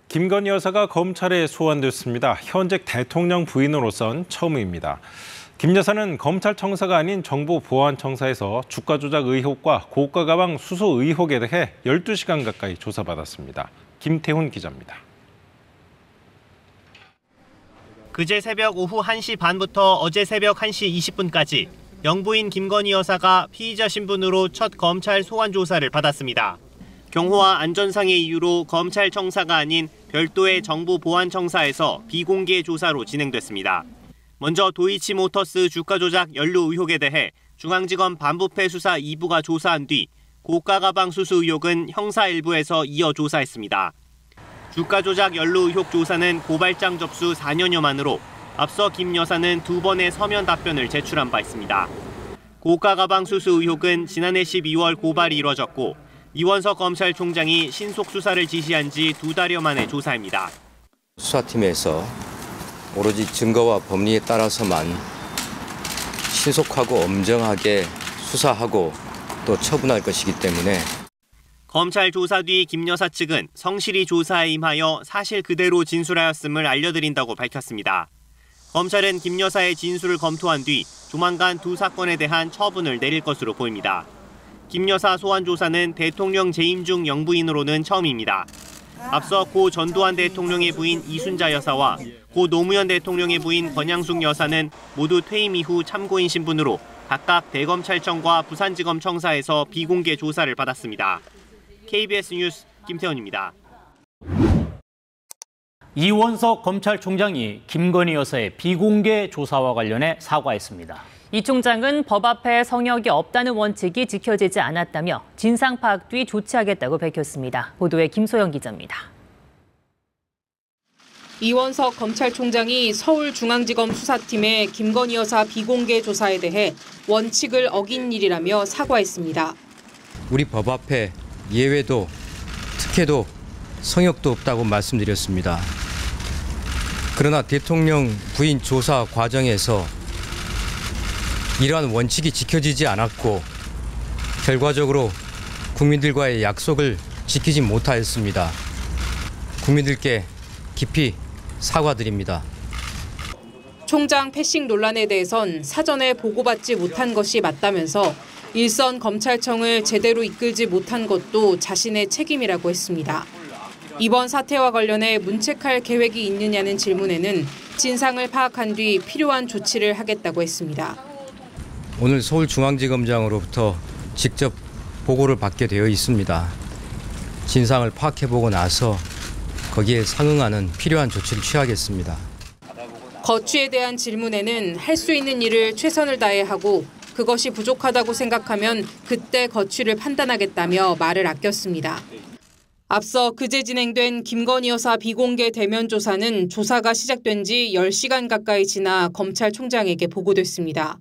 김건희 여사가 검찰에 소환됐습니다. 현직 대통령 부인으로선 처음입니다. 김 여사는 검찰청사가 아닌 정보보안청사에서 주가 조작 의혹과 고가 가방 수수 의혹에 대해 12시간 가까이 조사받았습니다. 김태훈 기자입니다. 그제 새벽 오후 1시 반부터 어제 새벽 1시 20분까지 영부인 김건희 여사가 피의자 신분으로 첫 검찰 소환 조사를 받았습니다. 경호와 안전상의 이유로 검찰청사가 아닌 별도의 정보보안청사에서 비공개 조사로 진행됐습니다. 먼저 도이치모터스 주가 조작 연루 의혹에 대해 중앙지검 반부패 수사 2부가 조사한 뒤 고가 가방 수수 의혹은 형사 1부에서 이어 조사했습니다. 주가 조작 연루 의혹 조사는 고발장 접수 4년여 만으로 앞서 김 여사는 2번의 서면 답변을 제출한 바 있습니다. 고가 가방 수수 의혹은 지난해 12월 고발이 이뤄졌고 이원석 검찰총장이 신속 수사를 지시한 지 2달여 만에 조사입니다. 수사팀에서 오로지 증거와 법리에 따라서만 신속하고 엄정하게 수사하고 또 처분할 것이기 때문에 검찰 조사 뒤 김 여사 측은 성실히 조사에 임하여 사실 그대로 진술하였음을 알려드린다고 밝혔습니다. 검찰은 김 여사의 진술을 검토한 뒤 조만간 두 사건에 대한 처분을 내릴 것으로 보입니다. 김 여사 소환 조사는 대통령 재임 중 영부인으로는 처음입니다. 앞서 고 전두환 대통령의 부인 이순자 여사와 고 노무현 대통령의 부인 권양숙 여사는 모두 퇴임 이후 참고인 신분으로 각각 대검찰청과 부산지검 청사에서 비공개 조사를 받았습니다. KBS 뉴스 김태훈입니다. 이원석 검찰총장이 김건희 여사의 비공개 조사와 관련해 사과했습니다. 이 총장은 법 앞에 성역이 없다는 원칙이 지켜지지 않았다며 진상 파악 뒤 조치하겠다고 밝혔습니다. 보도에 김소영 기자입니다. 이원석 검찰총장이 서울중앙지검 수사팀의 김건희 여사 비공개 조사에 대해 원칙을 어긴 일이라며 사과했습니다. 우리 법 앞에 예외도 특혜도 성역도 없다고 말씀드렸습니다. 그러나 대통령 부인 조사 과정에서 이러한 원칙이 지켜지지 않았고 결과적으로 국민들과의 약속을 지키지 못하였습니다. 국민들께 깊이 사과드립니다. 총장 패싱 논란에 대해선 사전에 보고받지 못한 것이 맞다면서 일선 검찰청을 제대로 이끌지 못한 것도 자신의 책임이라고 했습니다. 이번 사태와 관련해 문책할 계획이 있느냐는 질문에는 진상을 파악한 뒤 필요한 조치를 하겠다고 했습니다. 오늘 서울중앙지검장으로부터 직접 보고를 받게 되어 있습니다. 진상을 파악해보고 나서 거기에 상응하는 필요한 조치를 취하겠습니다. 거취에 대한 질문에는 할 수 있는 일을 최선을 다해 하고 그것이 부족하다고 생각하면 그때 거취를 판단하겠다며 말을 아꼈습니다. 앞서 그제 진행된 김건희 여사 비공개 대면 조사는 조사가 시작된 지 10시간 가까이 지나 검찰총장에게 보고됐습니다.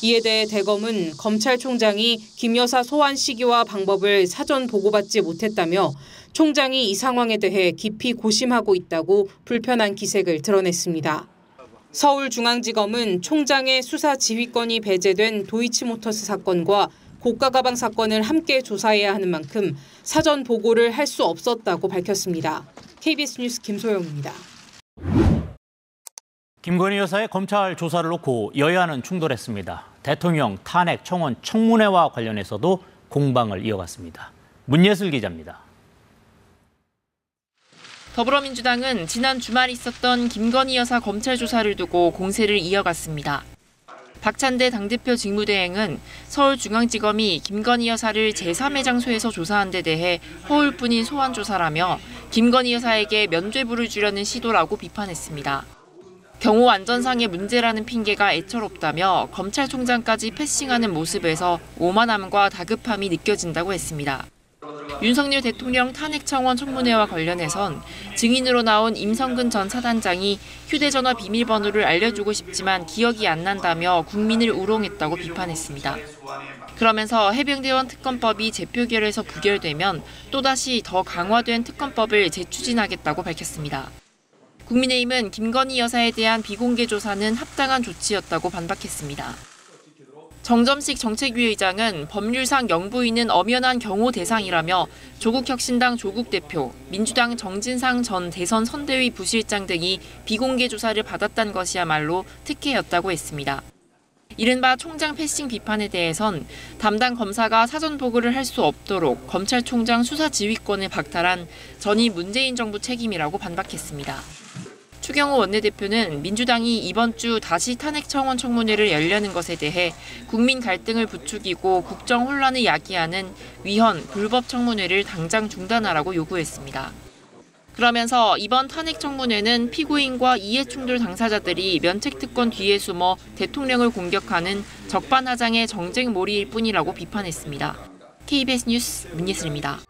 이에 대해 대검은 검찰총장이 김 여사 소환 시기와 방법을 사전 보고받지 못했다며 총장이 이 상황에 대해 깊이 고심하고 있다고 불편한 기색을 드러냈습니다. 서울중앙지검은 총장의 수사 지휘권이 배제된 도이치모터스 사건과 고가 가방 사건을 함께 조사해야 하는 만큼 사전 보고를 할 수 없었다고 밝혔습니다. KBS 뉴스 김소영입니다. 김건희 여사의 검찰 조사를 놓고 여야는 충돌했습니다. 대통령 탄핵 청원 청문회와 관련해서도 공방을 이어갔습니다. 문예슬 기자입니다. 더불어민주당은 지난 주말 있었던 김건희 여사 검찰 조사를 두고 공세를 이어갔습니다. 박찬대 당대표 직무대행은 서울중앙지검이 김건희 여사를 제3의 장소에서 조사한 데 대해 허울뿐인 소환 조사라며 김건희 여사에게 면죄부를 주려는 시도라고 비판했습니다. 경호 안전상의 문제라는 핑계가 애처롭다며 검찰총장까지 패싱하는 모습에서 오만함과 다급함이 느껴진다고 했습니다. 윤석열 대통령 탄핵 청원 청문회와 관련해선 증인으로 나온 임성근 전 사단장이 휴대전화 비밀번호를 알려주고 싶지만 기억이 안 난다며 국민을 우롱했다고 비판했습니다. 그러면서 해병대원 특검법이 재표결에서 부결되면 또다시 더 강화된 특검법을 재추진하겠다고 밝혔습니다. 국민의힘은 김건희 여사에 대한 비공개 조사는 합당한 조치였다고 반박했습니다. 정점식 정책위 의장은 법률상 영부인은 엄연한 경호 대상이라며 조국혁신당 조국 대표, 민주당 정진상 전 대선 선대위 부실장 등이 비공개 조사를 받았다는 것이야말로 특혜였다고 했습니다. 이른바 총장 패싱 비판에 대해선 담당 검사가 사전 보고를 할 수 없도록 검찰총장 수사 지휘권을 박탈한 전임 문재인 정부 책임이라고 반박했습니다. 추경호 원내대표는 민주당이 이번 주 다시 탄핵 청원 청문회를 열려는 것에 대해 국민 갈등을 부추기고 국정 혼란을 야기하는 위헌, 불법 청문회를 당장 중단하라고 요구했습니다. 그러면서 이번 탄핵 청문회는 피고인과 이해충돌 당사자들이 면책특권 뒤에 숨어 대통령을 공격하는 적반하장의 정쟁몰이일 뿐이라고 비판했습니다. KBS 뉴스 문예슬입니다.